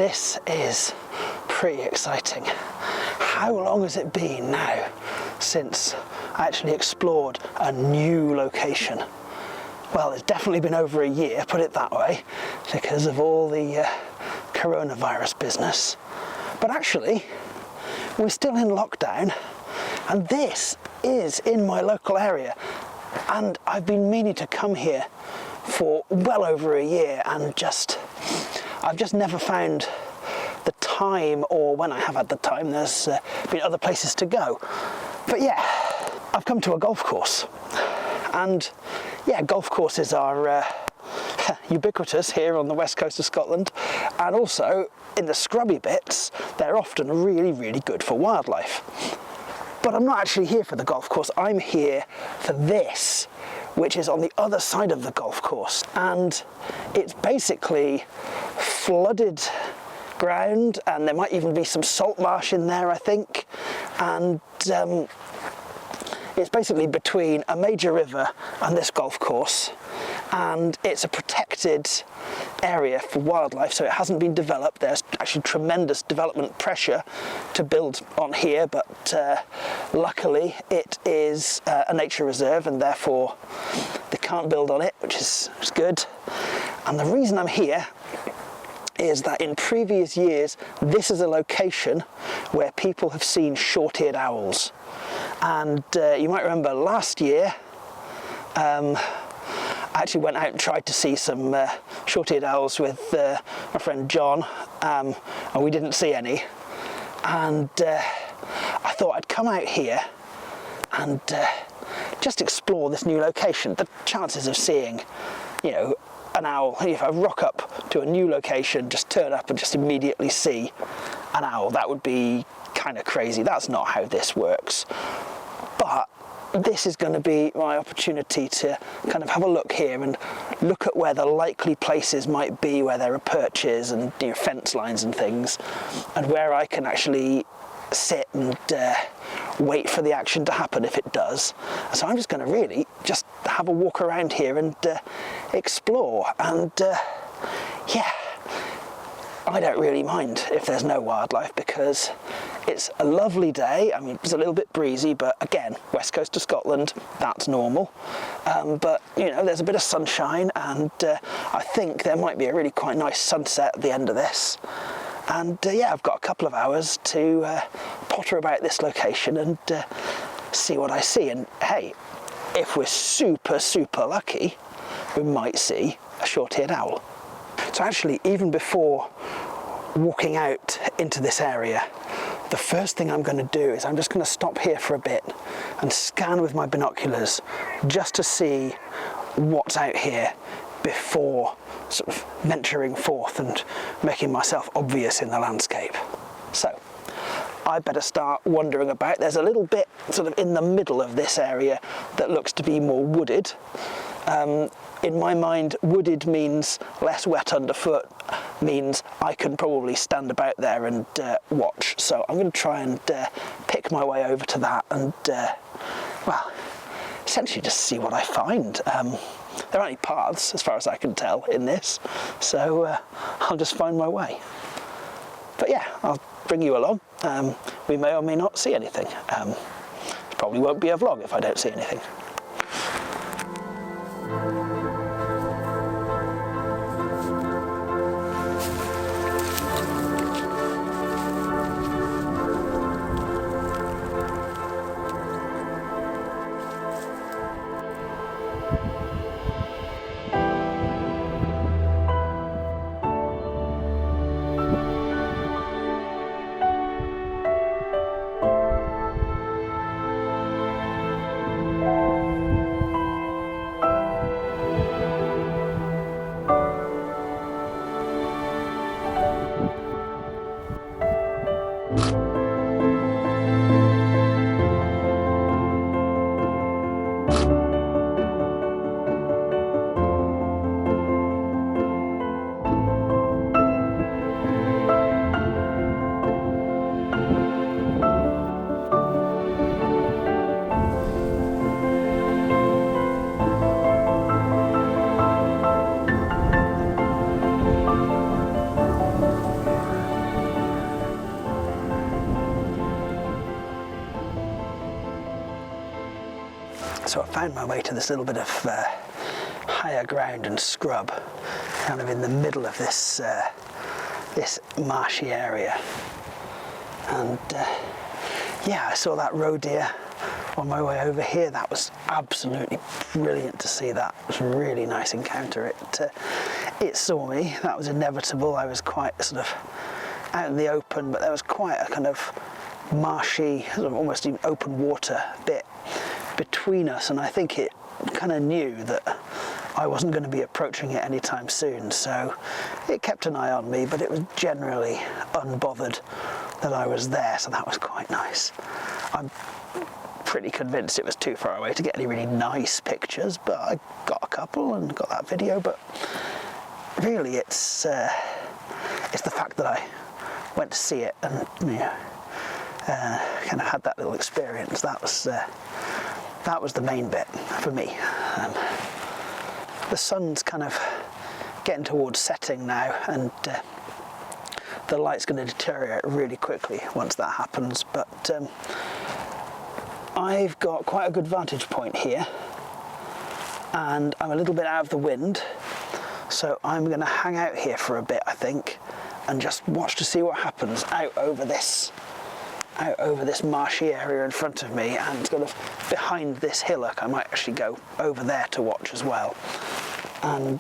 this is pretty exciting. How long has it been now since I actually explored a new location? Well, it's definitely been over a year, put it that way, because of all the coronavirus business. But actually, we're still in lockdown, and this is in my local area. And I've been meaning to come here for well over a year, and I've just never found the time, or when I have had the time, there's been other places to go. But yeah, I've come to a golf course, and yeah, golf courses are ubiquitous here on the west coast of Scotland, and also in the scrubby bits they're often really, really good for wildlife. But I'm not actually here for the golf course, I'm here for this, which is on the other side of the golf course, and it's basically flooded ground, and there might even be some salt marsh in there, I think, and it's basically between a major river and this golf course, and it's a protected area for wildlife, so it hasn't been developed. There's actually tremendous development pressure to build on here, but luckily it is a nature reserve, and therefore they can't build on it, which is good. And the reason I'm here is that in previous years this is a location where people have seen short-eared owls. And you might remember last year I actually went out and tried to see some short-eared owls with my friend John, and we didn't see any, and I thought I'd come out here and just explore this new location. The chances of seeing, you know, an owl, if I rock up to a new location, just turn up and just immediately see an owl, that would be kind of crazy. That's not how this works. But this is going to be my opportunity to kind of have a look here and look at where the likely places might be, where there are perches and, you know, fence lines and things, and where I can actually sit and wait for the action to happen if it does. So I'm just going to really just have a walk around here and explore, and yeah, I don't really mind if there's no wildlife, because it's a lovely day. I mean, it's a little bit breezy, but again, west coast of Scotland, that's normal. But you know, there's a bit of sunshine, and I think there might be a really quite nice sunset at the end of this. And yeah, I've got a couple of hours to potter about this location and see what I see. And hey, if we're super, super lucky, we might see a short-eared owl. So actually, even before walking out into this area, the first thing I'm going to do is I'm just going to stop here for a bit and scan with my binoculars just to see what's out here before sort of venturing forth and making myself obvious in the landscape. So I better start wandering about. There's a little bit sort of in the middle of this area that looks to be more wooded. In my mind, wooded means less wet underfoot, means I can probably stand about there and watch. So I'm going to try and pick my way over to that and, well, essentially just see what I find. There aren't any paths, as far as I can tell, in this, so I'll just find my way. But yeah, I'll bring you along. We may or may not see anything. It probably won't be a vlog if I don't see anything. So I found my way to this little bit of higher ground and scrub, kind of in the middle of this this marshy area. And yeah, I saw that roe deer on my way over here. That was absolutely brilliant to see that. It was a really nice encounter. It saw me. That was inevitable. I was quite sort of out in the open, but there was quite a kind of marshy, sort of almost even open water bit between us, and I think it kind of knew that I wasn't going to be approaching it anytime soon, so it kept an eye on me, but it was generally unbothered that I was there, so that was quite nice. I'm pretty convinced it was too far away to get any really nice pictures, but I got a couple and got that video. But really it's the fact that I went to see it and kind of had that little experience. That was the main bit for me. The sun's kind of getting towards setting now, and the light's going to deteriorate really quickly once that happens, but I've got quite a good vantage point here, and I'm a little bit out of the wind, so I'm going to hang out here for a bit, I think, and just watch to see what happens out over this marshy area in front of me, and sort of behind this hillock. I might actually go over there to watch as well. And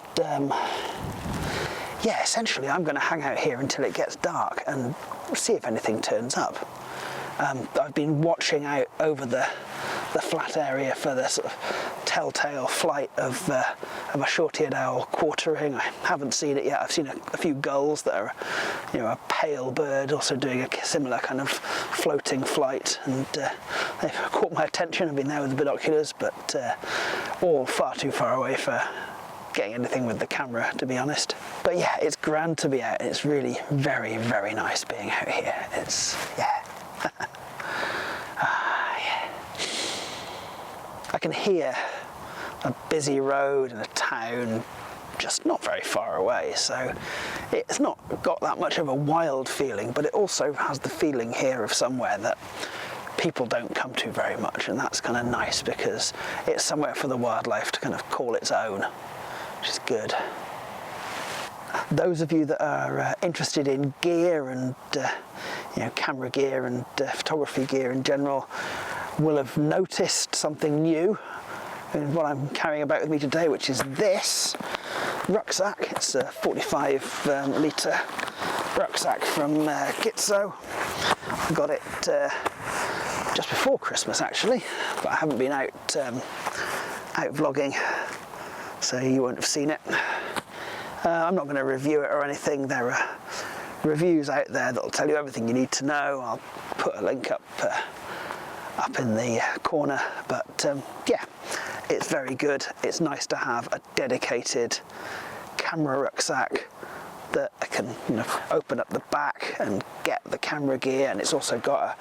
yeah, essentially I'm going to hang out here until it gets dark and see if anything turns up. I've been watching out over the flat area for the sort of telltale flight of a short-eared owl quartering. I haven't seen it yet. I've seen a few gulls that are, a pale bird also doing a similar kind of floating flight, and they've caught my attention. I've been there with the binoculars, but all far too far away for getting anything with the camera, to be honest. But yeah, it's grand to be out. It's really very, very nice being out here. It's, yeah. Yeah. I can hear a busy road and a town just not very far away, so it's not got that much of a wild feeling, but it also has the feeling here of somewhere that people don't come to very much, and that's kind of nice because it's somewhere for the wildlife to kind of call its own, which is good. Those of you that are interested in gear and camera gear and photography gear in general will have noticed something new in what I'm carrying about with me today, which is this rucksack. It's a 45 litre rucksack from Gitzo. I got it just before Christmas actually, but I haven't been out vlogging, so you won't have seen it. I'm not going to review it or anything. There are reviews out there that'll tell you everything you need to know. I'll put a link up in the corner, but yeah, it's very good. It's nice to have a dedicated camera rucksack that I can open up the back and get the camera gear, and it's also got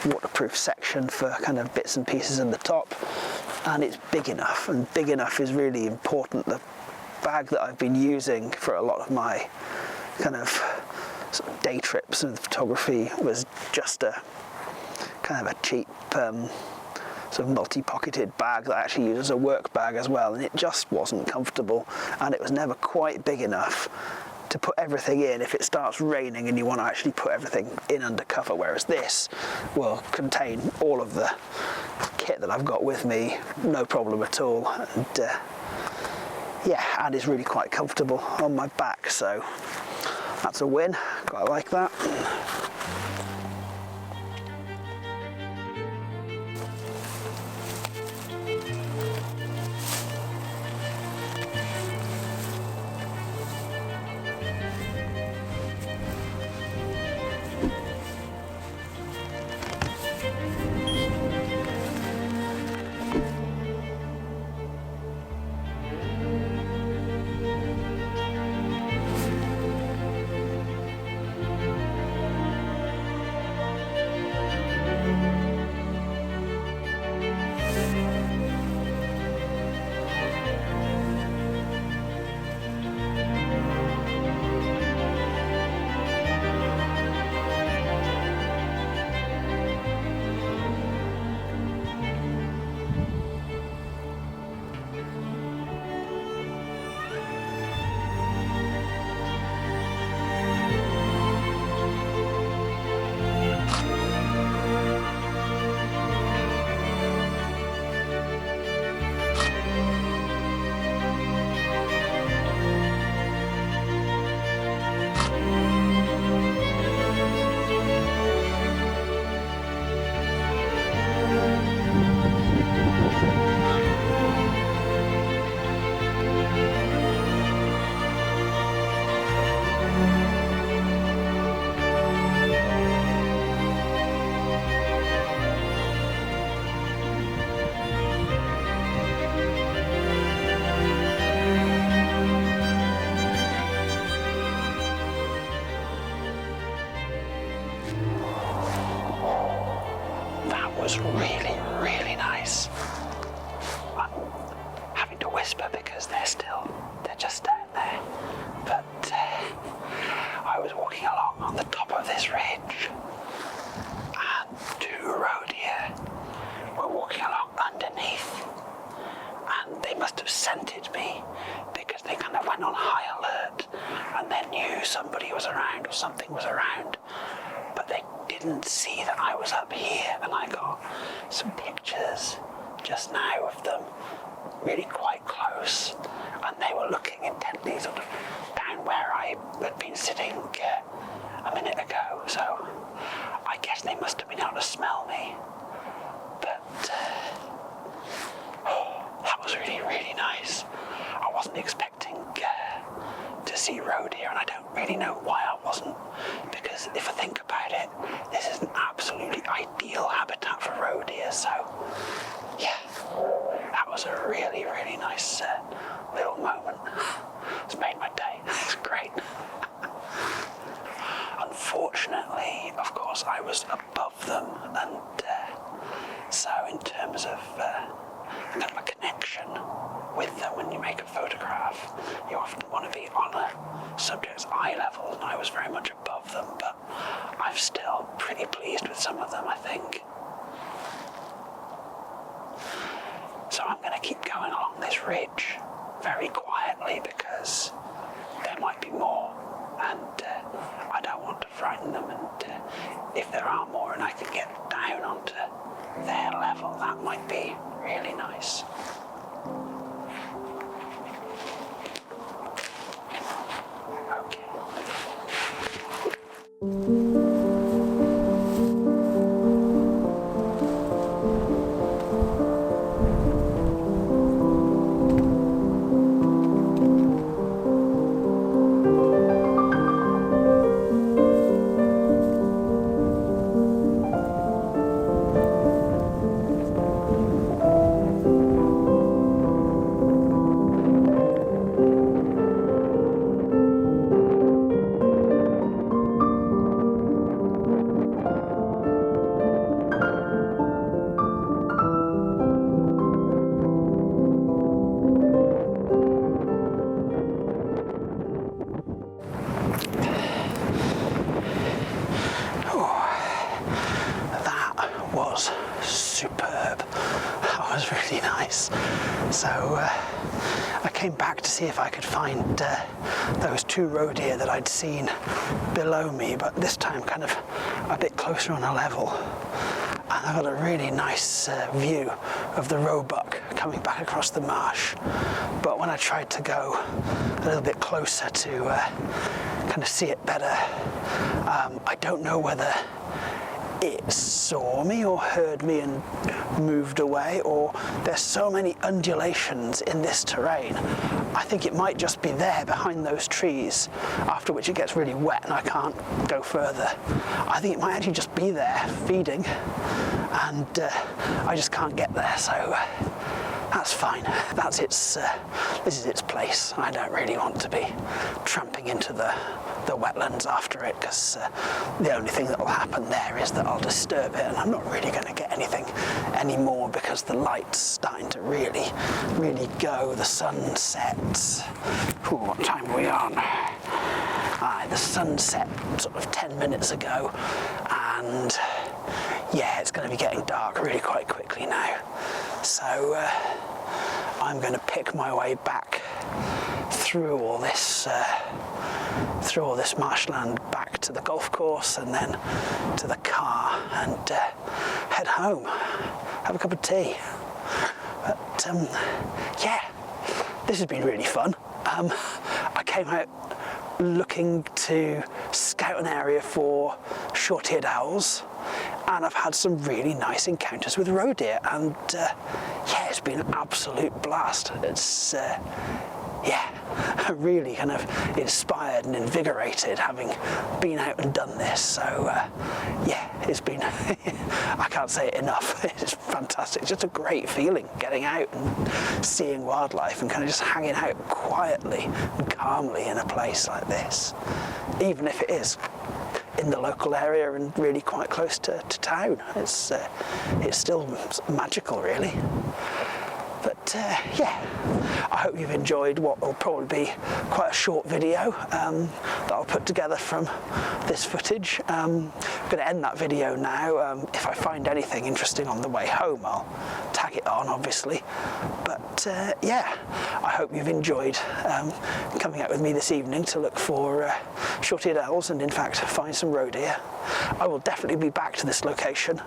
a waterproof section for kind of bits and pieces in the top, and it's big enough, and big enough is really important. The bag that I've been using for a lot of my kind of sort of day trips and photography was just a kind of a cheap sort of multi-pocketed bag that I actually use as a work bag as well, and it just wasn't comfortable, and it was never quite big enough to put everything in if it starts raining and you want to actually put everything in under cover, whereas this will contain all of the kit that I've got with me, no problem at all, and yeah, and it's really quite comfortable on my back, so that's a win. Quite like that. have scented me because they kind of went on high alert and they knew somebody was around or something was around, but they didn't see that I was up here. And I got some pictures just now of them really quite close, and they were looking intently sort of down where I had been sitting a minute ago, so I guess they must have been able to smell me. But that was really, really nice. I wasn't expecting to see roe deer, and I don't really know why I wasn't, because if I think about it, this is an absolutely ideal habitat for roe deer. So yeah, that was a really, really nice little moment. It's made my day. It's great. Unfortunately, of course, I was above them, and so in terms of kind of a connection with them when you make a photograph, you often want to be on a subject's eye level, and I was very much above them, but I'm still pretty pleased with some of them, I think. So I'm going to keep going along this ridge very quietly because there might be more, and I don't want to frighten them, and if there are more and I can get down onto their level, that might be really nice. Okay. Was superb. That was really nice. So I came back to see if I could find those two roe deer that I'd seen below me, but this time kind of a bit closer on a level. And I got a really nice view of the roebuck coming back across the marsh. But when I tried to go a little bit closer to kind of see it better, I don't know whether it saw me or heard me and moved away, or there's so many undulations in this terrain. I think it might just be there behind those trees, after which it gets really wet and I can't go further. I think it might actually just be there feeding, and I just can't get there, so that's fine. That's its, this is its place. I don't really want to be tramping into the wetlands after it, because the only thing that will happen there is that I'll disturb it, and I'm not really going to get anything anymore because the light's starting to really, really go. The sun sets. Ooh, what time are we on? The sun set sort of 10 minutes ago, and yeah, it's going to be getting dark really quite quickly now. So I'm going to pick my way back through all this marshland back to the golf course, and then to the car, and head home, have a cup of tea. But yeah, this has been really fun. I came out looking to scout an area for short-eared owls, and I've had some really nice encounters with roe deer, and yeah, it's been an absolute blast. It's yeah, really kind of inspired and invigorated having been out and done this. So yeah, it's been, I can't say it enough, it's fantastic. It's just a great feeling getting out and seeing wildlife and kind of just hanging out quietly and calmly in a place like this, even if it is in the local area and really quite close to town. It's still magical, really. But yeah, I hope you've enjoyed what will probably be quite a short video that I'll put together from this footage. I'm going to end that video now. If I find anything interesting on the way home, I'll tag jacket on, obviously. But yeah, I hope you've enjoyed coming out with me this evening to look for short-eared owls and in fact find some roe deer. I will definitely be back to this location,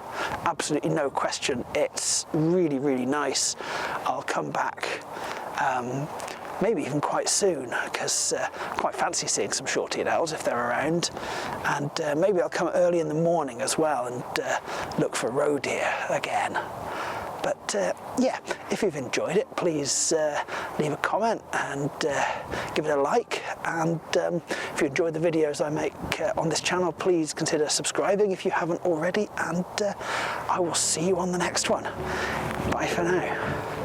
absolutely no question. It's really, really nice. I'll come back maybe even quite soon, because I quite fancy seeing some short-eared owls if they're around, and maybe I'll come early in the morning as well and look for roe deer again. But yeah, if you've enjoyed it, please leave a comment and give it a like, and if you enjoyed the videos I make on this channel, please consider subscribing if you haven't already, and I will see you on the next one. Bye for now.